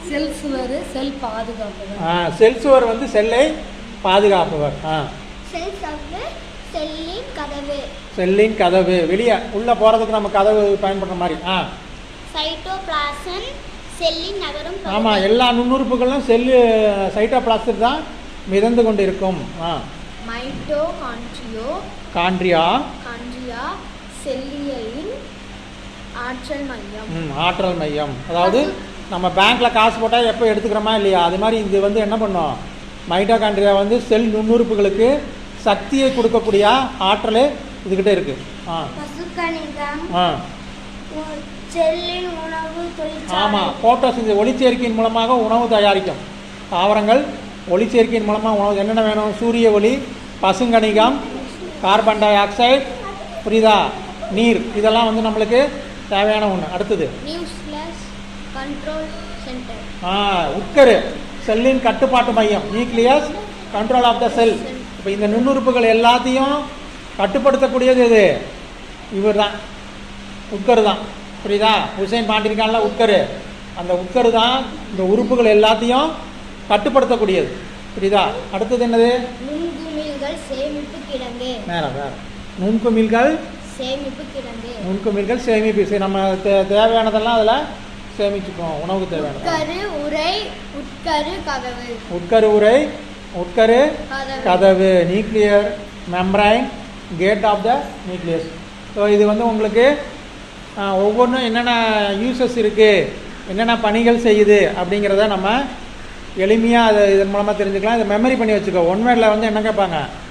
செல் சுவர் செல் பாதுகாப்பவர். செல் சுவர் வந்து செல்லை பாதுகாப்பவர். செல் சவ்வு செல்லின் கதவு. செல்லின் கதவு வெளியே உள்ளே போகிறதுக்கு நம்ம கதவு பயன்படுற மாதிரி. சைட்டோபிளாசம் செல்லின் நகரும். ஆமாம், எல்லா நுண்ணுறுப்புகளும் சைட்டோபிளாசம் தான் மிதந்து கொண்டு இருக்கும். காண்ட்ரியா செல்லியலின் ஆற்றல் மையம். ஆற்றல் மையம். அதாவது நம்ம பேங்க்ல காசு போட்டால் எப்போ எடுத்துக்கிறோமா இல்லையா, அது மாதிரி இது வந்து என்ன பண்ணும், மைட்டோகாண்ட்ரியா வந்து செல் நுண்ணுறுப்புகளுக்கு சக்தியை கொடுக்கக்கூடிய ஆற்றல் இதுகிட்ட இருக்கு. ஆமாம், போட்டோசிந்தசிஸ் ஒளிச்சேர்க்கையின் மூலமாக உணவு தயாரிக்கும். தாவரங்கள் ஒளிச்சேர்க்கையின் மூலமாக உணவு என்னென்ன வேணும், சூரிய ஒளி, பசுங்கணிகம், கார்பன் டை ஆக்சைடு, புரியுதா, நீர், இதெல்லாம் வந்து நம்மளுக்கு தேவையான ஒன்று. அடுத்தது உட்கரு செல்லின் கட்டுப்பாட்டு மையம், நியூக்ளியஸ் கண்ட்ரோல் ஆஃப் த செல். இப்போ இந்த நுண்ணுறுப்புகள் எல்லாத்தையும் கட்டுப்படுத்தக்கூடியது இது இவர் தான், உட்கரு தான். புரியுதா, ஹுசைன் பாண்டிருக்கான்ல உட்கரு, அந்த உட்கரு தான் இந்த உறுப்புகள் எல்லாத்தையும் கட்டுப்படுத்தக்கூடியது. புரியுதா. அடுத்தது என்னது, நுண்குமிழ்கள் சேமிப்பு கிடங்கு. வேற நுண்குமிழ்கள் சேமிப்பு. சரி, நம்ம தேவையானதெல்லாம் அதில் சேமிச்சுப்போம், உணவுக்கு தேவையானது. உட்கரு உரை, உட்கரு கதவு, nuclear membrane, gate of the nucleus. So இது வந்து உங்களுக்கு ஒவ்வொன்றும் என்னென்ன யூசஸ் இருக்குது, என்னென்ன பணிகள் செய்யுது அப்படிங்கிறத நம்ம எளிமையாக அதை இதன் மூலமாக தெரிஞ்சுக்கலாம். இதை மெமரி பண்ணி வச்சுக்கோ. ஒன் வேர்டில் வந்து என்ன கேட்பாங்க,